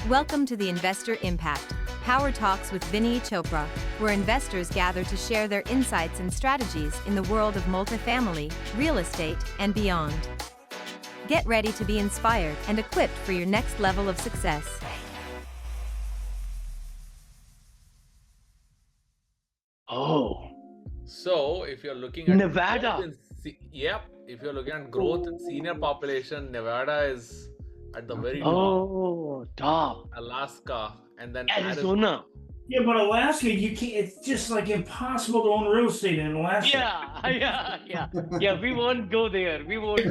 Welcome to the Investor Impact, Power Talks with Vinny Chopra, where investors gather to share their insights and strategies in the world of multifamily, real estate, and beyond. Get ready to be inspired and equipped for your next level of success. Oh, So, if you're looking at Nevada. growth if you're looking at growth in senior population, Nevada is at the very top. Oh, top. Alaska, and then Arizona. Yeah, but Alaska, you can't. It's just like impossible to own real estate in Alaska. Yeah. We won't go there. But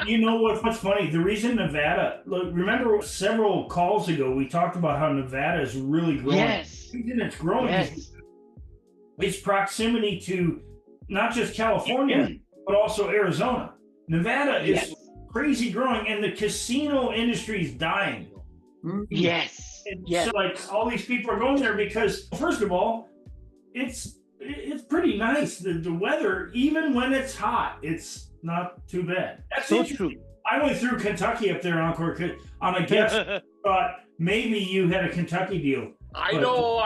you know what's funny? The reason Nevada. Look, remember several calls ago we talked about how Nevada is really growing. Yes. The reason it's growing Yes. is its proximity to not just California but also Arizona. Nevada is Yes. crazy growing, and the casino industry is dying. Yes. And Yes. so, like, all these people are going there because, first of all, it's pretty nice. The weather, even when it's hot, it's not too bad. That's So interesting. true. I went through Kentucky up there, Encore, on a guest. Thought maybe you had a Kentucky deal. I know.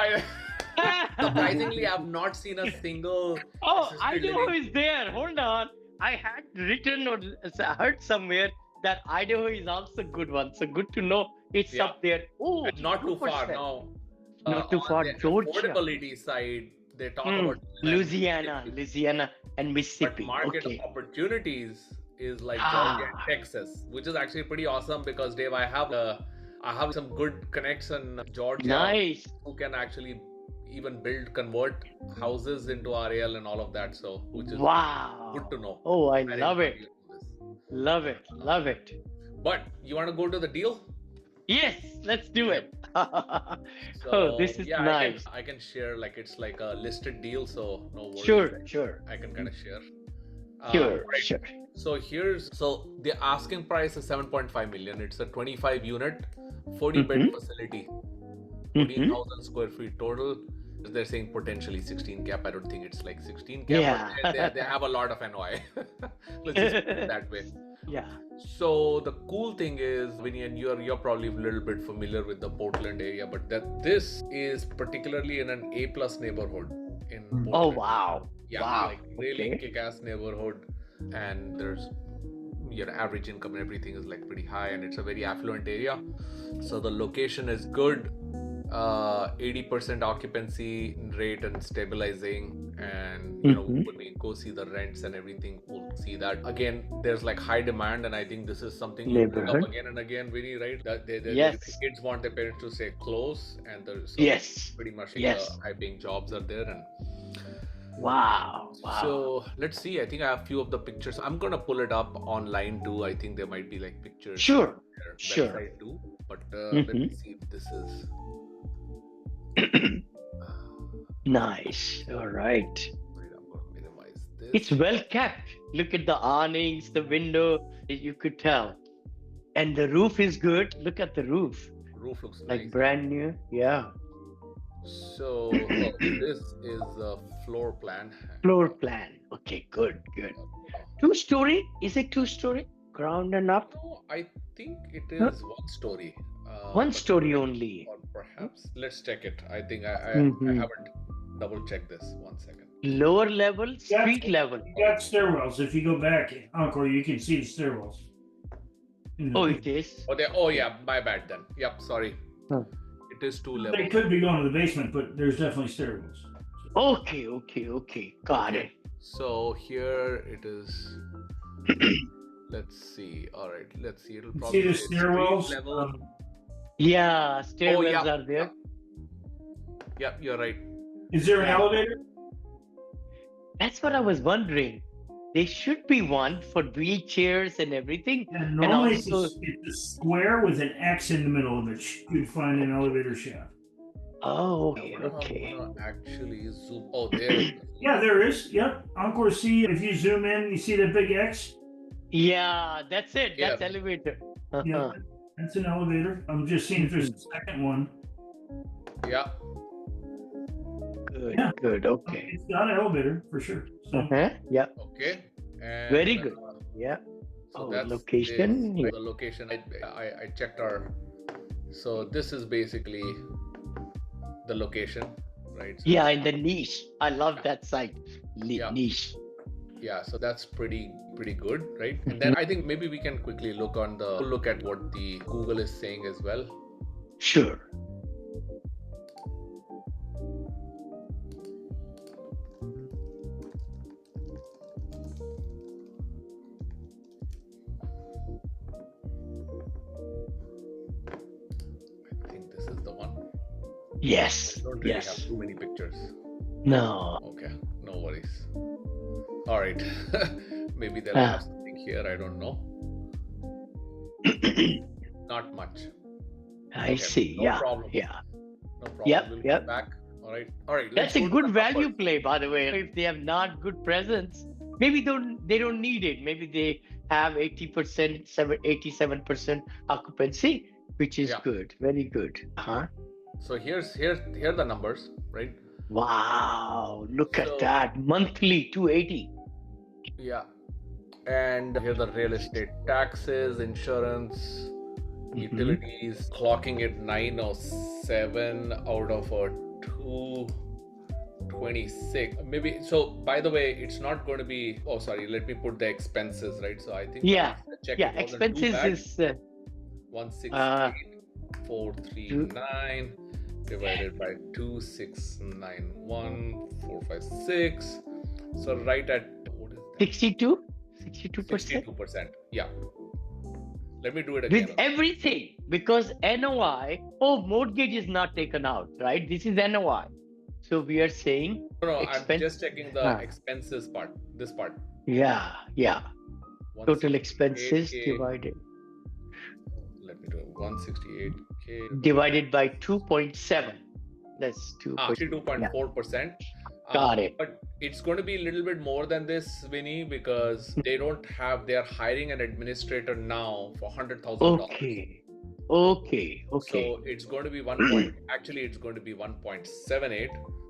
Surprisingly, I've not seen a single. Oh, assisted Idaho living. is there. Hold on. I had written or heard somewhere that Idaho is also a good one. So good to know it's Yeah. up there. Oh, Not too far 2%. now. Not too On far, the Georgia. affordability side, they talk about Louisiana, and but Mississippi. market Okay. opportunities is like Ah. Georgia and Texas, which is actually pretty awesome because Dave, I have some good connects in Georgia Nice. who can actually even convert houses into RAL and all of that. So, which is Wow. good to know. Oh, I Very love it. happy with this. Love it. Love it. But you want to go to the deal? Yes, let's do it. So, Oh, this is yeah, nice. I can share, like, it's like a listed deal, so no worries. Sure. I can kind of share. Sure. Right. So the asking price is 7.5 million. It's a 25 unit, 40 bed facility, 14,000 square feet total. They're saying potentially 16 cap. I don't think it's like 16 cap. Yeah. But they have a lot of NOI. Let's just put it that way. Yeah. So the cool thing is, Vinny, and you're probably a little bit familiar with the Portland area, but this is particularly in an A+ neighborhood in Portland. Oh, wow. Yeah, Wow. like really Okay. kick-ass neighborhood, and there's your average income and everything is like pretty high, and it's a very affluent area. So the location is good. 80% occupancy rate and stabilizing, and when we go see the rents and everything, we'll see that again. There's like high demand, and I think this is something you bring up Neighborhood. again and again, Vinny, right? That the kids want their parents to stay close, and there's Yes. pretty much Yes. high-paying jobs are there, and Wow. so let's see. I think I have a few of the pictures. I'm gonna pull it up online too. I think there might be like pictures. Sure. on their Sure. website too. But let me see if this is. Nice. All right. Wait, I'm gonna minimize this. It's well kept. Look at the awnings, the window. You could tell. And the roof is good. Look at the roof. Roof looks Like nice. brand new. Yeah. So this is the floor plan. Floor plan. Okay, good. 2-story? Is it 2-story? Ground and up? No, I think it is 1 story. 1-story only. Or perhaps let's check it. I think I Mhm. haven't double checked this. 1 second. Lower level, street level. You got stairwells. If you go back, Encore, you can see the stairwells. Oh, it is. Oh yeah, my bad then. Yep, sorry. Huh. It is 2 They levels. could be going to the basement, but there's definitely stairwells. Okay. Got it. So here it is. Let's see. All right, let's see. It'll See probably the say street stairwells? level. Yeah, stairwells yeah. are there. Yeah, you're right. Is there an elevator? That's what I was wondering. There should be one for wheelchairs and everything. And normally also- it's a square with an X in the middle of it. You'd find an elevator shaft. Oh, I okay, wonder how I'm okay. gonna actually zoom. Oh, there. it is. Yeah, there is. Yep. Encore, see, if you zoom in, you see that big X? Yeah, that's it. Yeah. That's elevator. Yeah. That's an elevator. I'm just seeing if there's a second one. Yeah. Good, Yeah. good. Okay. It's got an elevator for sure. So Yeah. Okay. And, Very good. Yeah. So Oh, that's location. the location. I checked our So this is basically the location, right? So Yeah, in the niche. I love that site. Yeah. Niche. yeah, so that's pretty good, right? And then I think maybe we can quickly look at what the Google is saying as well. Sure. I think this is the one. Yes. I don't really Yes. have too many pictures. No. Okay, no worries. All right. Maybe they'll Ah. have something here. I don't know. Not much. I Okay, see. no Yeah. problem. Yeah. No problem. Yep, We'll yep. come back. All right. All right. That's let's a go to good the value numbers. play, by the way. If they have not good presence, maybe they don't need it. Maybe they have 80%, 87% occupancy, which is Yeah. good. Very good. Huh? So here are the numbers, right? Wow. Look So- at that. Monthly 280. Yeah. And here are the real estate taxes, insurance, Mhm. utilities, clocking at 907 out of a 226. Maybe so. By the way, it's not going to be. Oh, sorry. Let me put the expenses, right? So I think Yeah. the check Yeah. it wasn't too Expenses bad. is 168,439 divided by 2,691,456. So right at what is that? 62. 62%. 62%. Yeah. Let me do it again. With everything, because NOI, mortgage is not taken out, right? This is NOI. So we are saying, No, I'm expense- just checking the Ah. expenses part. This part. yeah. Total 168K. expenses divided Let me do it. 168K. divided by 2.7. That's 2. 62.4%. Got it. But it's going to be a little bit more than this, Vinny, because they're hiring an administrator now for $100,000. Okay. So it's going to be actually it's going to be 1.78.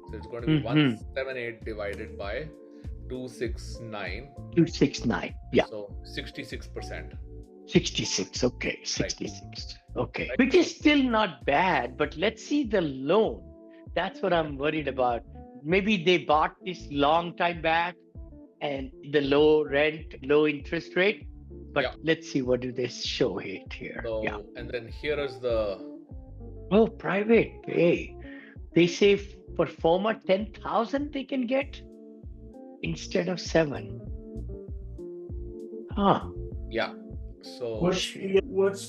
So it's going to be Mhm. 178 divided by 269. 269. Yeah. So 66%. 66. Okay. 66. Okay. Right. Which is still not bad, but let's see the loan. That's what I'm worried about. Maybe they bought this long time back and the low rent, low interest rate. But Yeah. let's see, what do they show it here? So Yeah. and then here is the Oh, private pay. They say for former 10,000 they can get instead of 7. Huh. yeah. So What's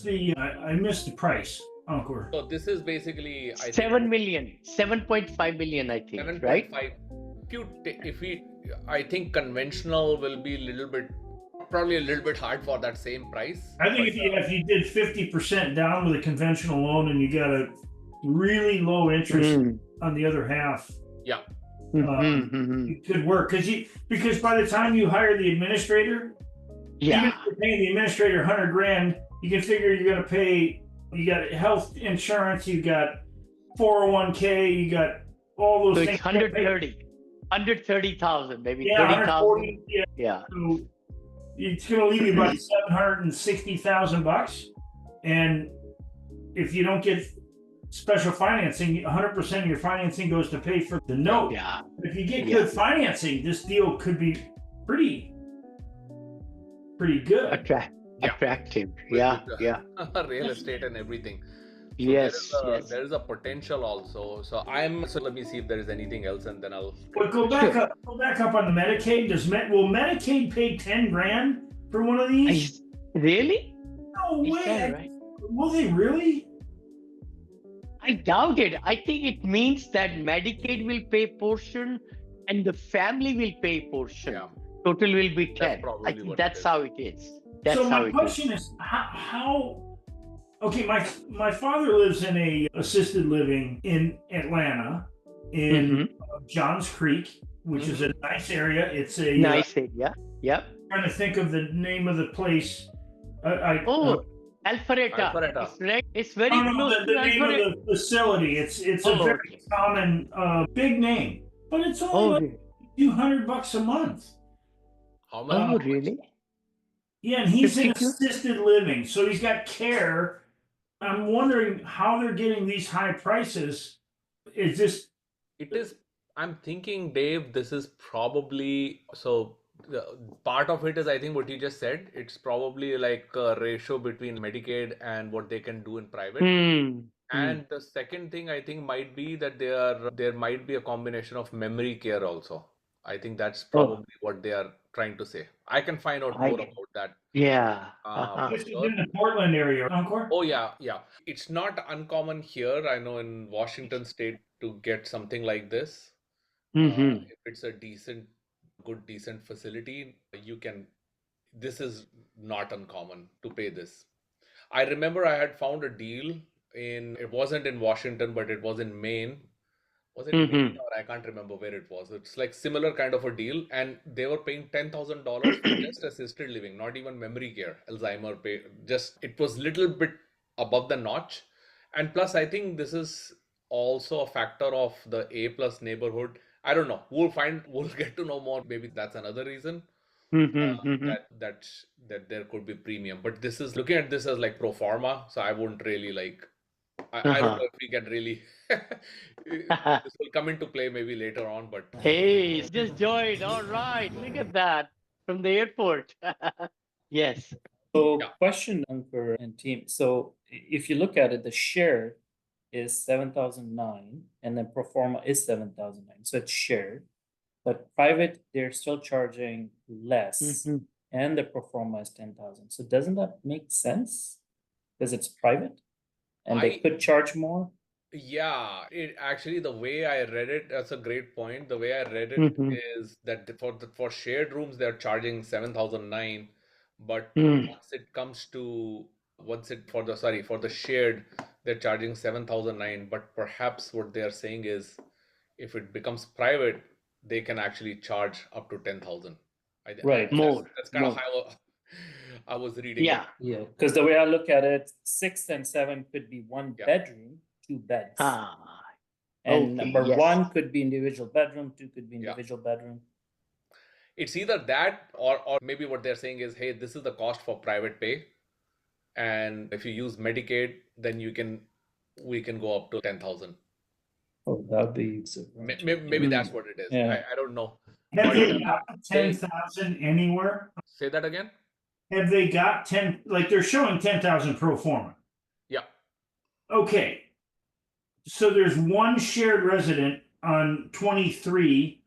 the? I missed the price, Ankur. so this is basically I 7 million, 7.5 million, I think, 7.5. right? I think conventional will be probably a little bit hard for that same price. I think if you did 50% down with a conventional loan and you got a really low interest Mm. on the other half, Mhm. it could work because by the time you hire the administrator, even Yeah. if you're paying the administrator $100,000, you can figure you're going to pay. You got health insurance, you got 401k, you got all those So things. it's 130,000, maybe Yeah, 30,000. 140. Yeah, Yeah. so it's going to leave you about $760,000, and if you don't get special financing, 100% of your financing goes to pay for the note. Yeah. If you get Yeah. good financing, this deal could be pretty good. Yeah. Attractive. With Yeah. the Yeah. real estate and everything. So Yes. Yes. there is a potential also. So let me see if there is anything else, and then I'll. But go back up on the Medicaid. Will Medicaid pay $10,000 for one of these? Really? No Is way. that right? Will they really? I doubt it. I think it means that Medicaid will pay portion and the family will pay portion. Yeah. Total will be 10. probably I think what it that's is. how it is. That's So how my it is. question is how okay, my father lives in a assisted living in Atlanta in Mhm. Johns Creek, which is a nice area. It's a Nice area. Yep. trying to think of the name of the place. Alpharetta. Alpharetta. It's, right. It's very no, close the to name Alpharetta. of the facility. It's a Oh, very okay. common big name, but it's only Oh, like $200 a month. How oh, much? really? Yeah, and he's in 52? assisted living, so he's got care I'm wondering how they're getting these high prices. Is this It is, I'm thinking, Dave, this is probably so. The part of it is, I think, what you just said. It's probably like a ratio between Medicaid and what they can do in private. Hmm. And the second thing I think might be that there might be a combination of memory care also. I think that's probably what they are trying to say. I can find out I more get- about that Yeah. for this is sure. in the Portland area, Encore? Oh yeah, yeah. It's not uncommon here. I know in Washington State to get something like this. Mhm. If it's a decent facility, you can. This is not uncommon to pay this. I remember I had found a deal it wasn't in Washington, but it was in Maine. Was it Maine or I can't remember where it was. It's like similar kind of a deal, and they were paying $10,000 for just assisted living, not even memory care, Alzheimer pay. Just it was little bit above the notch, and plus I think this is also a factor of the A plus neighborhood. I don't know. We'll get to know more. Maybe that's another reason that there could be premium. But this is looking at this as like pro forma, so I wouldn't really like. I don't know if we can really. This will come into play maybe later on, but Hey, it's just joined. All right. Look at that from the airport. Yes. So Yeah. question, Ankur and team. So if you look at it, the share is 7,009 and then pro forma is 7,009. So it's shared. But private, they're still charging less Mhm. and the pro forma is 10,000. So doesn't that make sense? Because it's private and they I- could charge more? yeah, it actually the way I read it, that's a great point. The way I read it Mhm. is that for shared rooms they're charging 7,009, but Mm. once it for the shared they're charging 7,009. But perhaps what they are saying is if it becomes private, they can actually charge up to 10,000. Right. More, That's kind of more. how I was reading it. Yeah. Yeah. Because the way I look at it, 6 and 7 could be one Yeah. bedroom, 2 beds. Ah. And okay, number yes. 1 could be individual bedroom, 2 could be Yeah. individual bedroom. It's either that or maybe what they're saying is, hey, this is the cost for private pay. And if you use Medicaid, then we can go up to 10,000. Oh, that'd be Maybe that's what it is. Yeah. I don't know. Have But, they got 10,000 anywhere? say that again? Have they got 10? Like they're showing 10,000 pro forma. Yeah. Okay. So there's one shared resident on 23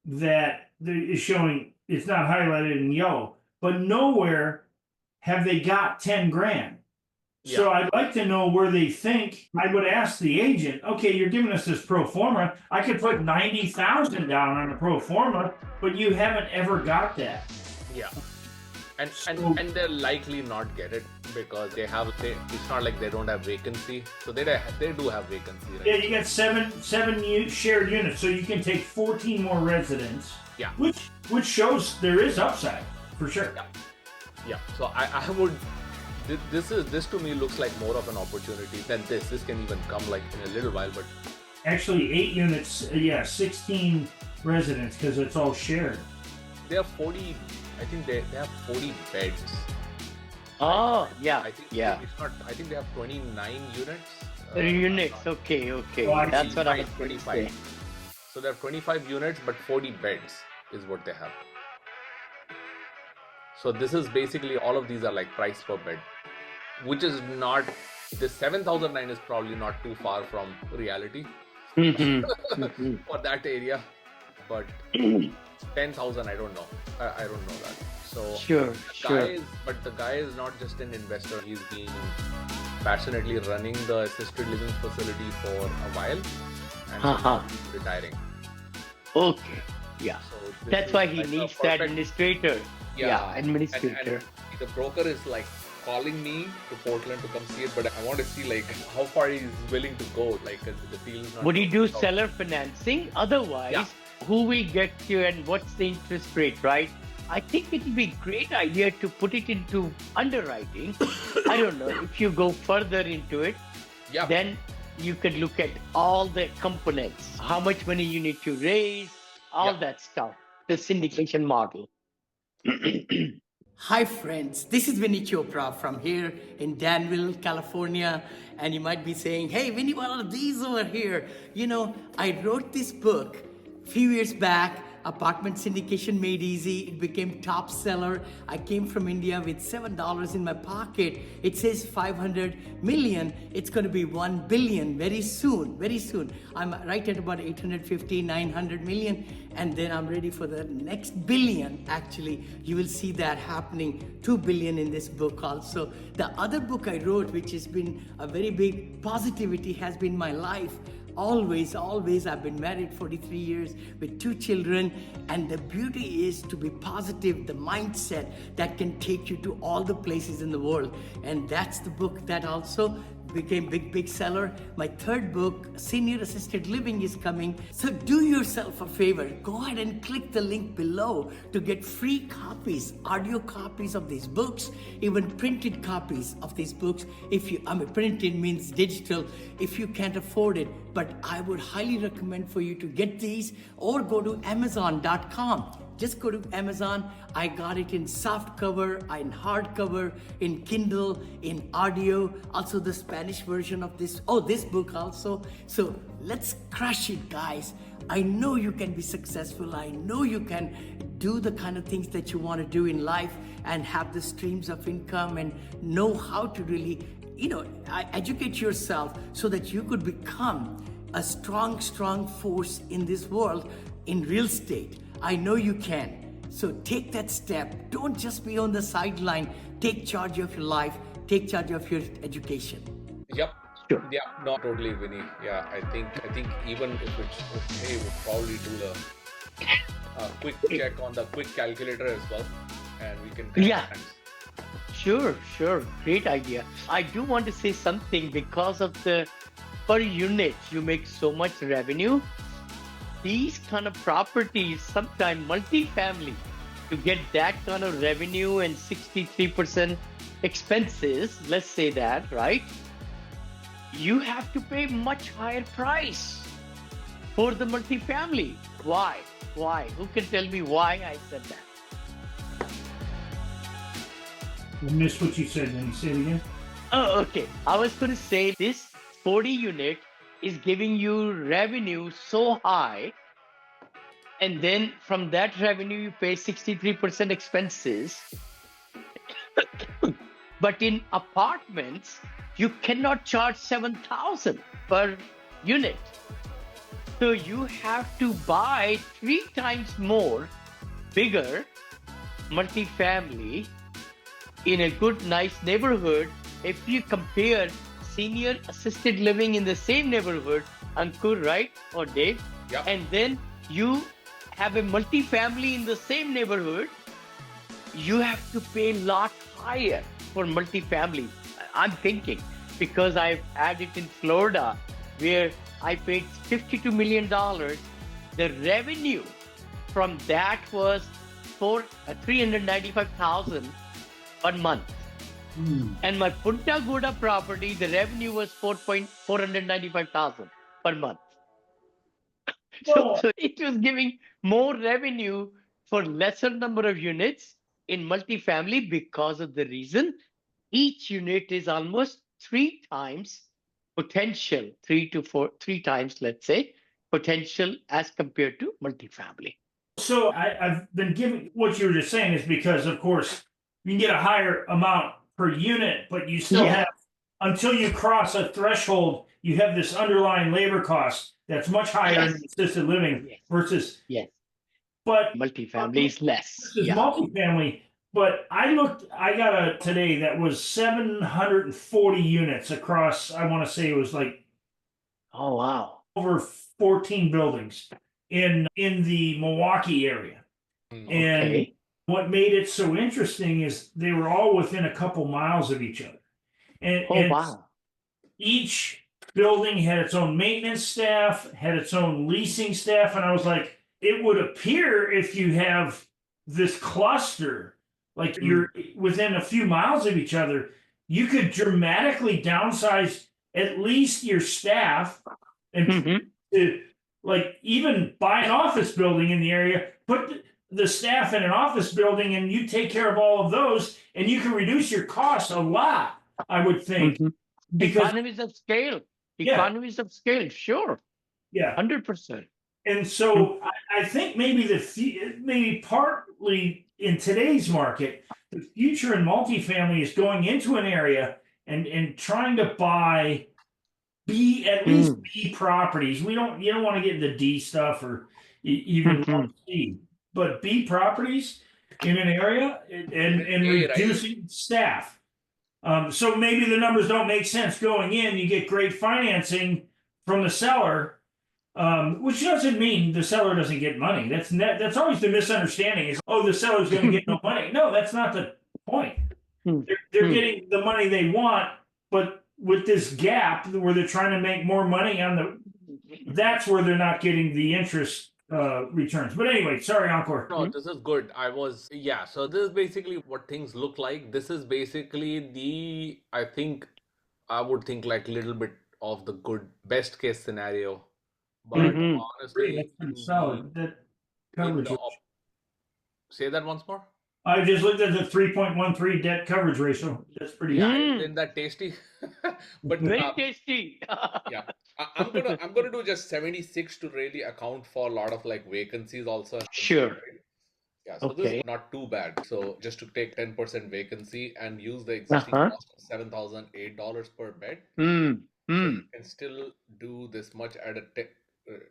that is showing, it's not highlighted in yellow, but nowhere have they got 10 grand. So I'd like to know where they think. I would ask the agent, okay, you're giving us this pro forma. I could put 90,000 down on a pro forma, but you haven't ever got that. Yeah. And So- they'll likely not get it because it's not like they don't have vacancy. So they do have vacancy, right? Yeah, you got seven shared units, so you can take 14 more residents. Yeah. Which shows there is upside for sure. Yeah. So I would. This to me looks like more of an opportunity than this. This can even come like in a little while, but Actually, 8 units. 16 residents because it's all shared. they have 40. I think they have 40 beds. Oh, yeah. I think Yeah. it's not. I think they have 29 units. Units. Okay. Okay. Oh, I That's see. what I was going to 25. say. So they have 25 units, but 40 beds is what they have. So this is basically all of these are like price per bed, which is not. The 7,009 is probably not too far from reality Mhm. Mhm. for that area, but 10,000, I don't know. I don't know that. So Sure. Sure. the guy is not just an investor. He's been passionately running the assisted living facility for a while, and Uh-huh. he's retiring. Okay. Yeah. So this That's is why he like a needs the perfect- administrator. Yeah, administrator. And the broker is like calling me to Portland to come see it, but I want to see like how far he's willing to go. Like the deal is not. Would he do out. seller financing? Otherwise, Yeah. who will get you and what's the interest rate, right? I think it would be a great idea to put it into underwriting. I don't know. If you go further into it, Yeah. then you could look at all the components, how much money you need to raise, all Yeah. that stuff, the syndication model. Hi, friends. This is Vinny Chopra from here in Danville, California. And you might be saying, hey, Vinny, what are these over here? You know, I wrote this book a few years back. Apartment Syndication Made Easy. It became top seller. I came from India with $7 in my pocket. It says 500 million. It's going to be 1 billion very soon, very soon. I'm right at about 850, 900 million. And then I'm ready for the next billion. Actually, you will see that happening, 2 billion in this book also. The other book I wrote, which has been a very big positivity, has been my life. Always, I've been married 43 years with 2 children, and the beauty is to be positive, the mindset that can take you to all the places in the world. And that's the book that also became big seller. My 3rd book, Senior Assisted Living, is coming. So do yourself a favor, go ahead and click the link below to get free copies, audio copies of these books, even printed copies of these books. If you, printed means digital, if you can't afford it, but I would highly recommend for you to get these or go to Amazon.com. Just go to Amazon. I got it in soft cover, in hardcover, in Kindle, in audio, also the Spanish version of this book also. So let's crush it, guys. I know you can be successful. I know you can do the kind of things that you want to do in life and have the streams of income and know how to really, educate yourself so that you could become a strong force in this world in real estate. I know you can. So take that step. Don't just be on the sideline. Take charge of your life. Take charge of your education. Yep. Sure. Yeah, no, totally, Vinny. Yeah, I think even if it's okay, we'll probably do the quick check on the quick calculator as well, and we can. Yeah. Sure. Great idea. I do want to say something because of the per unit you make so much revenue. These kind of properties, sometimes multifamily, to get that kind of revenue and 63% expenses, let's say that, right? You have to pay much higher price for the multifamily. Why? Who can tell me why I said that? I missed what you said. Then say it again. Oh, okay. I was going to say this 40 unit is giving you revenue so high, and then from that revenue you pay 63% expenses. But in apartments you cannot charge 7,000 per unit, so you have to buy 3 times more bigger multifamily in a good nice neighborhood. If you compare senior assisted living in the same neighborhood, Ankur, right? Or Dave? Yeah. And then you have a multifamily in the same neighborhood, you have to pay a lot higher for multifamily. I'm thinking because I've had it in Florida where I paid $52 million. The revenue from that was for $395,000 per month. And my Punta Gorda property, the revenue was $495,000 per month. So it was giving more revenue for lesser number of units in multifamily because of the reason each unit is almost 3 times potential, 3 times, let's say, potential as compared to multifamily. So I've been giving what you were just saying is because, of course, you can get a higher amount per unit, but you still have, until you cross a threshold, you have this underlying labor cost that's much higher in assisted living versus. Yes. But multifamily is less. This is multifamily. But I got a today that was 740 units across, I want to say it was like, oh wow, over 14 buildings in the Milwaukee area. And what made it so interesting is they were all within a couple miles of each other. And wow. Each building had its own maintenance staff, had its own leasing staff. And I was like, it would appear if you have this cluster, like you're within a few miles of each other, you could dramatically downsize at least your staff and to, like, even buy an office building in the area, put the staff in an office building and you take care of all of those and you can reduce your costs a lot, I would think. Mhm. Because Economies of scale. Yeah. Economies of scale, sure. yeah. 100%. And so I think maybe maybe partly in today's market, the future in multifamily is going into an area and trying to buy at least B properties. You don't want to get into D stuff or even Mhm. C, but B properties in an area and A, right? reducing staff. So maybe the numbers don't make sense going in. You get great financing from the seller, which doesn't mean the seller doesn't get money. That's always the misunderstanding is, oh, the seller's going to get no money. No, that's not the point. Hmm. They're getting the money they want, but with this gap where they're trying to make more money that's where they're not getting the interest returns. But anyway, sorry, Encore. No, this is good. So this is basically what things look like. This is basically I would think like a little bit of the best case scenario. But Mhm. honestly, That's pretty in solid. That in coverage. say that once more. I just looked at the 3.13 debt coverage ratio. That's pretty. Yeah, Mm. isn't that tasty? But Very tasty. yeah, I'm gonna do just 76 to really account for a lot of like vacancies also. Sure. Right? Yeah, so this Okay. is not too bad. So just to take 10% vacancy and use the existing Uh-huh. cost of $7,008 per bed, Mm. so Mm. you can still do this much at a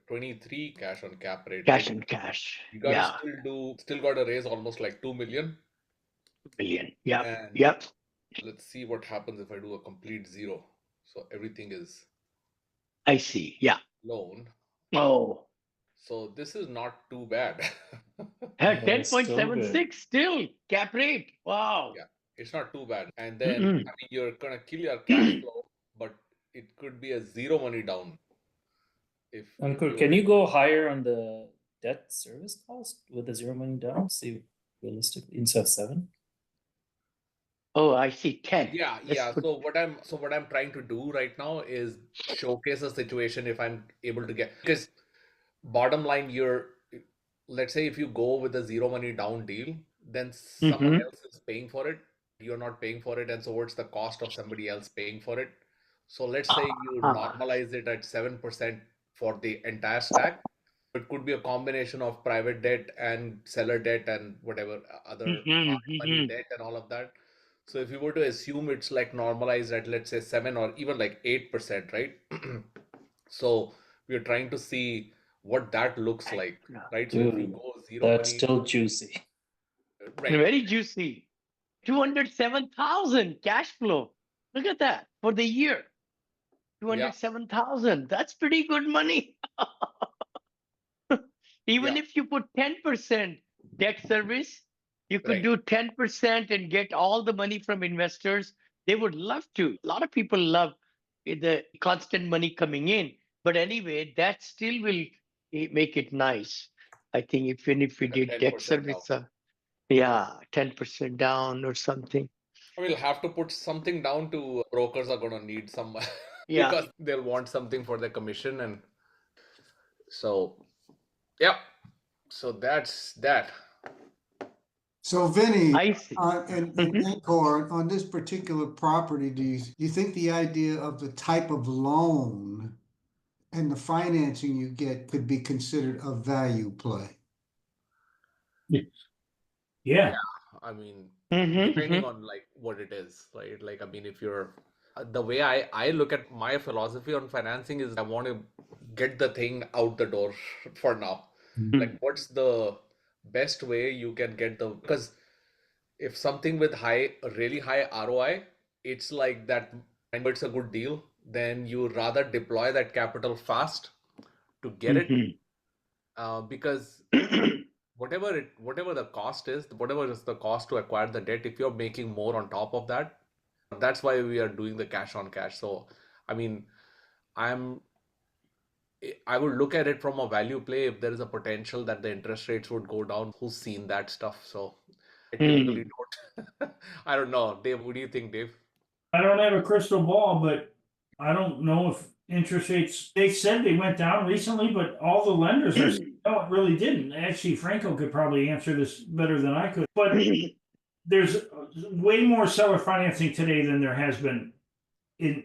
23 cash on cap rate. Cash Like, and cash. you gotta Yeah. still gotta raise almost like 2 million. Billion. Yep. And Yep. let's see what happens if I do a complete zero. So everything is I see. Yeah. loan. Oh. So this is not too bad. At Yeah, it's still good. 10.76 still cap rate. Wow. Yeah. It's not too bad. And then Mm-mm. I mean, you're gonna kill your cash flow, but it could be a zero money down. If Ankur, can you go higher on the debt service cost with the zero money down? See, realistically, instead of 7. Oh, I see. 10. Yeah, Let's yeah. put- So what I'm trying to do right now is showcase a situation if I'm able to get, because bottom line, let's say if you go with a zero money down deal, then someone Mhm. else is paying for it. You're not paying for it, and so what's the cost of somebody else paying for it? So let's say you Ah. normalize it at 7% for the entire stack. It could be a combination of private debt and seller debt and whatever other Mhm, hard money mhm. debt and all of that. So if you were to assume it's like normalized at, let's say, 7 or even like 8%, right? So we're trying to see what that looks like, Yeah. right? So if you Dude, go zero That's money, still juicy. right? Very juicy. 207,000 cash flow. Look at that for the year. 207,000. That's pretty good money. Even Yeah. if you put 10% debt service, you could Right. do 10% and get all the money from investors. They would love to. A lot of people love the constant money coming in. But anyway, that still will make it nice. I think if we did debt 10% service, down. yeah, 10% down or something. We'll have to put something down to brokers are gonna need some Yeah. because they'll want something for their commission, and so yeah. So that's that. So Vinny, I see. and Mhm. Encore, on this particular property, do you think the idea of the type of loan and the financing you get could be considered a value play? Yeah. I mean, Mhm, depending mhm. on like what it is, right? Like, I mean, if you're the way I look at my philosophy on financing is I want to get the thing out the door for now. Like, what's the best way you can get because if something with really high ROI, it's like that, and it's a good deal, then you rather deploy that capital fast to get it, because whatever the cost is, whatever is the cost to acquire the debt, if you're making more on top of that, that's why we are doing the cash on cash. So, I mean, I would look at it from a value play if there is a potential that the interest rates would go down. Who's seen that stuff? So I typically don't. I don't know. Dave, what do you think, Dave? I don't have a crystal ball, but I don't know if interest rates, they said they went down recently, but all the lenders are saying, no, it really didn't. Actually, Franco could probably answer this better than I could, but there's way more seller financing today than there has been in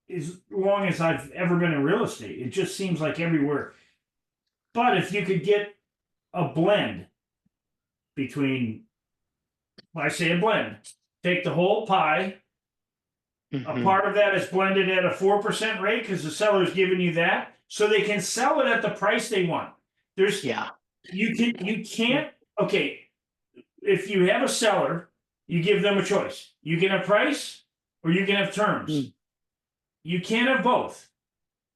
as long as I've ever been in real estate. It just seems like everywhere. But if you could get a blend between, when I say a blend, take the whole pie, a Mhm. part of that is blended at a 4% rate because the seller's giving you that, so they can sell it at the price they want. There's Yeah. you can't, okay, if you have a seller, you give them a choice. You can have price or you can have terms. Mm. You can't have both.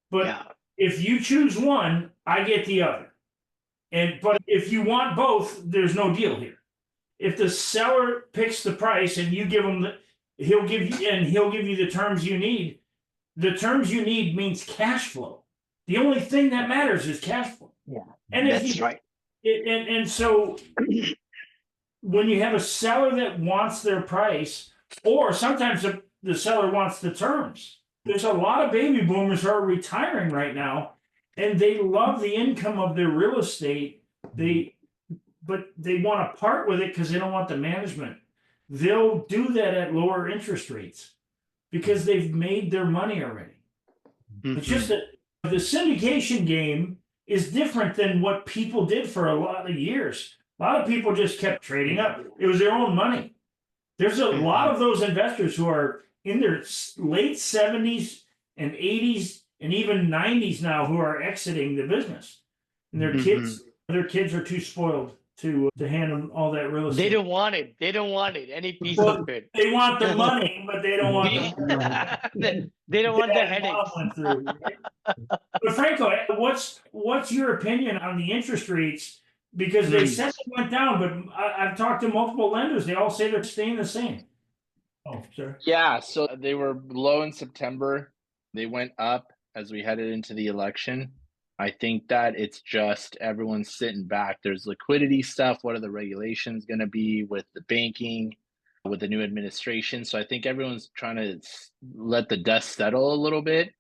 But Yeah. if you choose one, I get the other. But if you want both, there's no deal here. If the seller picks the price and you give him he'll give you the terms you need. The terms you need means cash flow. The only thing that matters is cash flow. Yeah. And if That's you, right. and so when you have a seller that wants their price, or sometimes the seller wants the terms. There's a lot of baby boomers who are retiring right now, and they love the income of their real estate. But they want to part with it because they don't want the management. They'll do that at lower interest rates because they've made their money already. It's just that the syndication game is different than what people did for a lot of years. A lot of people just kept trading up. It was their own money. There's a lot of those investors who are in their late 70s and 80s and even 90s now who are exiting the business. And their kids are too spoiled to hand them all that real estate. They don't want it. They don't want it. Any piece Well, of it. they want the money, but they don't want They don't want the that headaches. Bob went through. But Franco, what's your opinion on the interest rates? Because they said they went down, but I've talked to multiple lenders. They all say they're staying the same. Oh, sir. Yeah, so they were low in September. They went up as we headed into the election. I think that it's just everyone's sitting back. There's liquidity stuff. What are the regulations going to be with the banking, with the new administration? So I think everyone's trying to let the dust settle a little bit.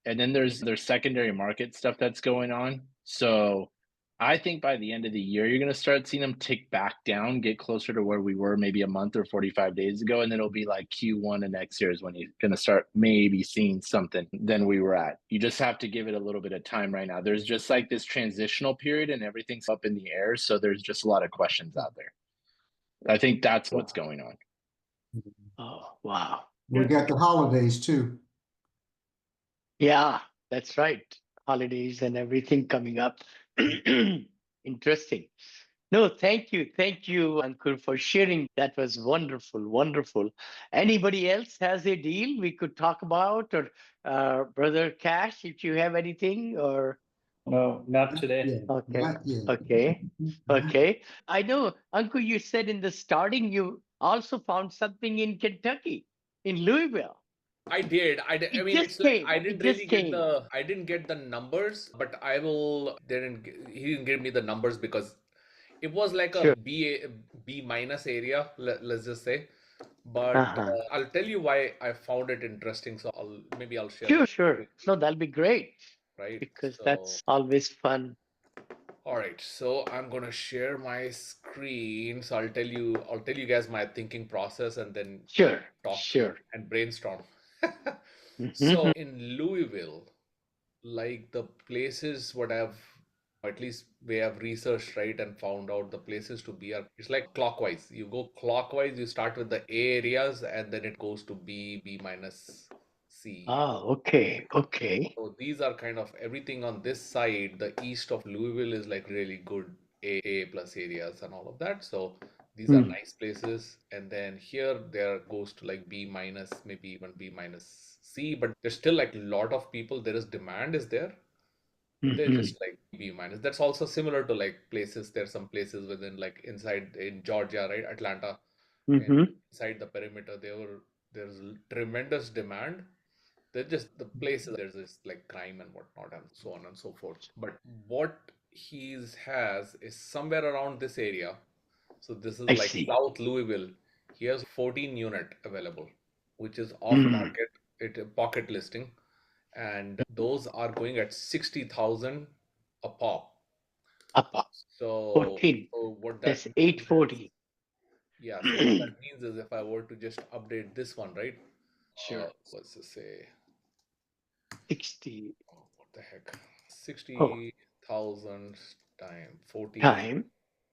And then there's secondary market stuff that's going on. So I think by the end of the year, you're going to start seeing them tick back down, get closer to where we were maybe a month or 45 days ago. And then it'll be like Q1 of next year is when you're going to start maybe seeing something than we were at. You just have to give it a little bit of time right now. There's just like this transitional period and everything's up in the air. So there's just a lot of questions out there. I think that's what's going on. Oh, wow. We got the holidays too. Yeah, that's right. Holidays and everything coming up. Interesting. No, thank you. Thank you, Ankur, for sharing. That was wonderful. Wonderful. Anybody else has a deal we could talk about? Or Brother Cash, if you have anything, or No, not today. okay. Not yet. Okay. Okay. I know, Ankur, you said in the starting you also found something in Kentucky, in Louisville. I did. I mean, just it's like came. I It didn't just really get came. I didn't get the numbers, but he didn't give me the numbers because it was like Sure. a B minus area, let's just say. But Uh-huh. I'll tell you why I found it interesting. So I'll share Sure, that sure. No, that'll be great right? because So, that's always fun. all right. So I'm gonna share my screen. So I'll tell you guys my thinking process and then Sure, talk sure. and brainstorm. Mhm. So in Louisville, like the places what I've at least we have researched right and found out the places to be are it's like clockwise. You go clockwise, you start with the A areas and then it goes to B minus C. Oh, okay, okay. So these are kind of everything on this side. The east of Louisville is like really good A plus areas and all of that. So these are nice places. And then here there goes to like B minus, maybe even B minus C, but there's still like a lot of people. There is demand is there. They're just like B minus. That's also similar to like places. There's some places within like inside in Georgia, right? Atlanta, and inside the perimeter, there's tremendous demand. They're just the places there's this like crime and whatnot and so on and so forth. But what he has is somewhere around this area. So this is I like see. South Louisville. He has 14 unit available, which is off market. It a pocket listing. and those are going at 60,000 a pop. Up So, 14. what that That's means is, 840. yeah, so what that means is if I were to just update this one, right? Sure. Let's just say, 60 what the heck? oh, 60,000 times 14. time.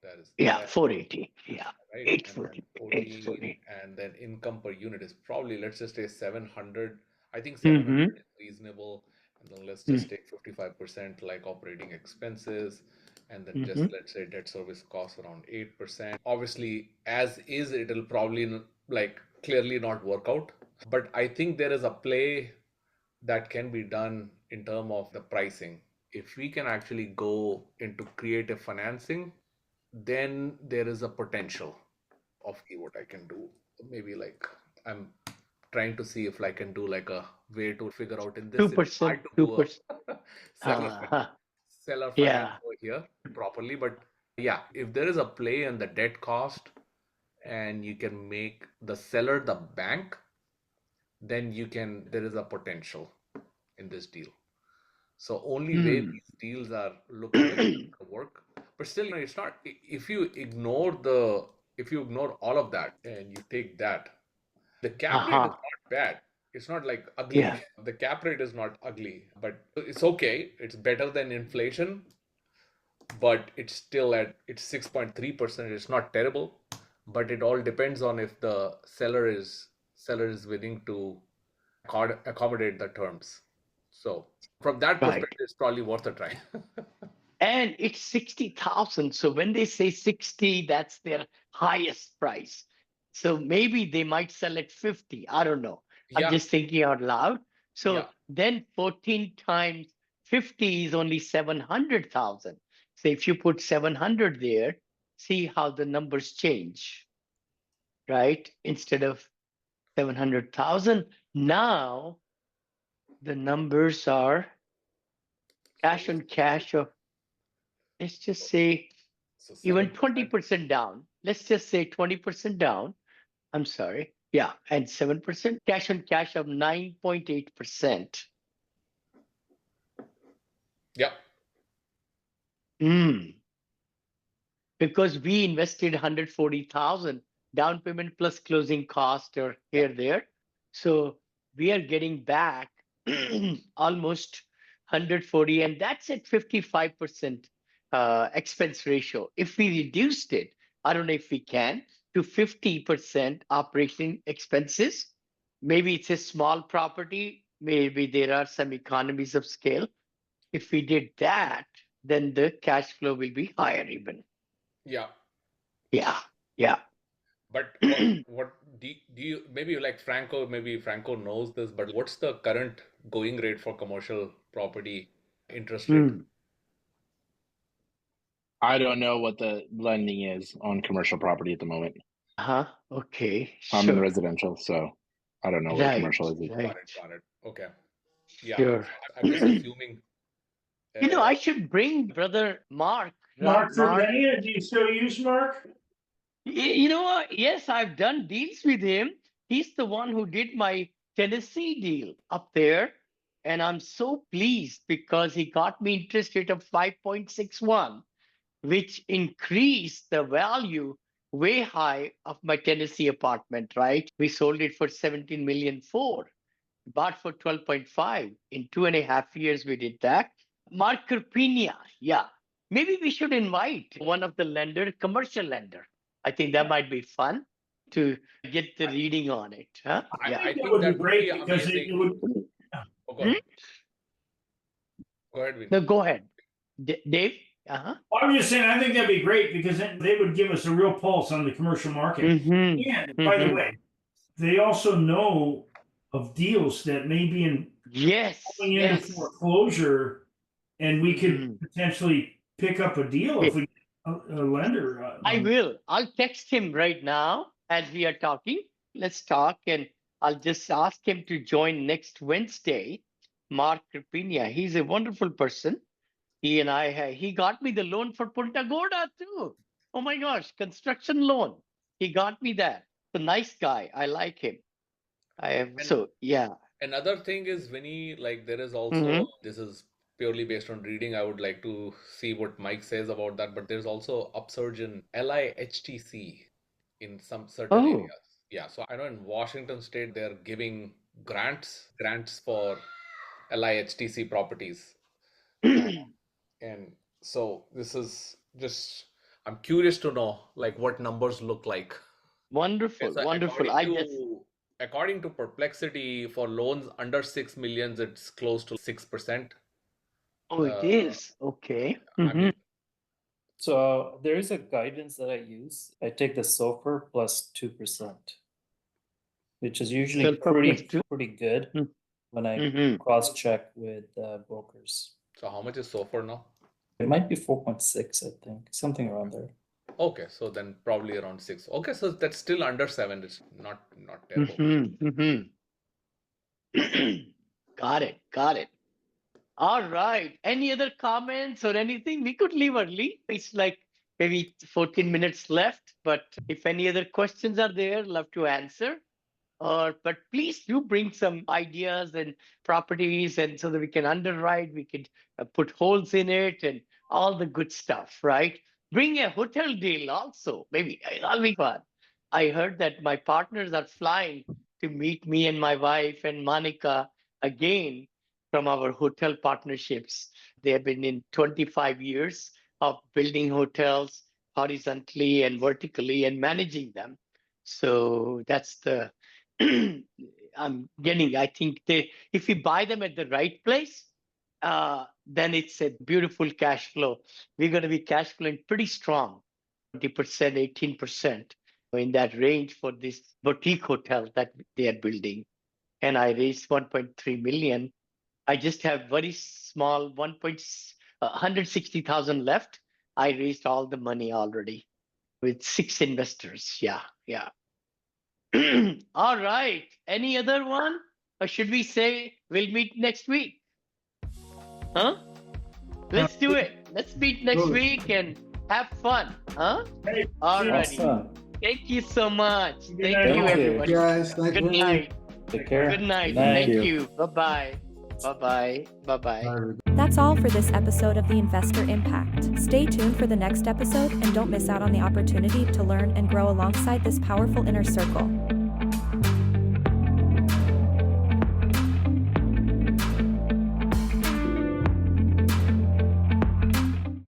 That is Yeah, that, 480. Yeah, right? And then 840. 14, 840. and then income per unit is probably, let's just say 700. I think Mm-hmm. 700 is reasonable. And then let's just take 55% like operating expenses. And then just Mm-hmm. let's say debt service costs around 8%. Obviously, as is, it'll probably like clearly not work out. But I think there is a play that can be done in terms of the pricing. If we can actually go into creative financing, then there is a potential of what I can do. Maybe like I'm trying to see if I can do like a way to figure out in this. It's 2%. hard to do 2%. a seller Uh-huh. seller Yeah. finance over here properly, but yeah, if there is a play in the debt cost and you can make the seller the bank, then there is a potential in this deal. So only way these deals are looking like it's gonna work. But still, it's not. If you ignore all of that and you take that, the cap rate is Uh-huh. not bad. It's not like ugly. Yeah. The cap rate is not ugly, but it's okay. It's better than inflation, but it's still at 6.3%. It's not terrible, but it all depends on if the seller is willing to accommodate the terms. So from that Right. perspective, it's probably worth a try. And it's 60,000. So when they say 60, that's their highest price. So maybe they might sell at 50. I don't know. I'm Yeah, just thinking out loud. So yeah, then 14 times 50 is only 700,000. So if you put 700 there, see how the numbers change, right? Instead of 700,000, now the numbers are cash on cash of, let's just say, so even 7%. 20% down. Let's just say 20% down. I'm sorry. Yeah, and 7% cash on cash of 9.8%. Yeah, Because we invested 140,000 down payment plus closing cost or here there. So we are getting back almost 140, and that's at 55% expense ratio. If we reduced it, I don't know if we can, to 50% operating expenses, maybe it's a small property, maybe there are some economies of scale. If we did that, then the cash flow will be higher even. yeah. Yeah, yeah. But what do you maybe like Franco, maybe Franco knows this, but what's the current going rate for commercial property interest rate? I don't know what the lending is on commercial property at the moment. Okay, I'm in sure. residential, so I don't know what Right, commercial is. right, Got it. Okay. Yeah. sure. I'm just assuming. You know, I should bring brother Mark. Mark Ferdinand, do you still use Mark? You know what? Yes, I've done deals with him. He's the one who did my Tennessee deal up there. And I'm so pleased because he got me interest rate of 5.61, which increased the value way high of my Tennessee apartment, right? We sold it for 17 million for, bought for 12.5. In 2.5 years, we did that. Mark Carpina, yeah. Maybe we should invite one of the lender, commercial lender. I think that might be fun to get the reading on it. Huh? Yeah. I That think would be that would great be because it amazing. would. Oh, go ahead. Go ahead, Vin. No, go ahead. Dave? Uh-huh. I'm just saying, I think that'd be great because then they would give us a real pulse on the commercial market. And by the way, they also know of deals that may be going into foreclosure, and we could potentially pick up a deal if we a lender. I will. I'll text him right now as we are talking. Let's talk, and I'll just ask him to join next Wednesday. Mark Carpina. He's a wonderful person. He got me the loan for Punta Gorda too. Oh my gosh, construction loan. He got me that. The nice guy. I like him. Yeah. Another thing is, Vinny, like there is also, Mhm. this is purely based on reading. I would like to see what Mike says about that, but there's also upsurge in LIHTC in some certain Oh. areas. Yeah, so I know in Washington State they're giving grants for LIHTC properties. And so this is just, I'm curious to know like what numbers look like. Wonderful, So wonderful. according to Perplexity, for loans under 6 million, it's close to 6%. Oh, it is. Okay. I Mhm. mean, So there is a guidance that I use. I take the SOFR plus 2%, which is usually SOFR plus 2? pretty good Mm. when I Mhm. cross check with brokers. so how much is SOFR now? It might be 4.6, I think, something around there. Okay, so then probably around 6. Okay, so that's still under 7. It's not terrible. Mhm. Mhm. Got it. Got it. All right. Any other comments or anything? We could leave early. It's like maybe 14 minutes left, but if any other questions are there, love to answer. But please do bring some ideas and properties, and so that we can underwrite, we could put holes in it and all the good stuff, right? Bring a hotel deal also, maybe. That'll be fun. I heard that my partners are flying to meet me and my wife and Monica again from our hotel partnerships. They have been in 25 years of building hotels horizontally and vertically and managing them. So that's the I'm getting. I think if we buy them at the right place, then it's a beautiful cash flow. We're going to be cash flowing pretty strong, 20%, 18% in that range for this boutique hotel that they are building. And I raised 1.3 million. I just have very small 160,000 left. I raised all the money already with 6 investors. Yeah. All right. Any other one? Or should we say we'll meet next week? Huh? Let's do it. Let's meet next Good. week and have fun. Huh? Hey, All righty. Awesome. Thank you so much. Good Thank night. you, Thank you. everybody. Guys, thank Good you. night. Take care. Good night. Thank Thank you. you. Bye-bye. Bye-bye. Bye-bye. Bye. That's all for this episode of The Investor Impact. Stay tuned for the next episode and don't miss out on the opportunity to learn and grow alongside this powerful inner circle.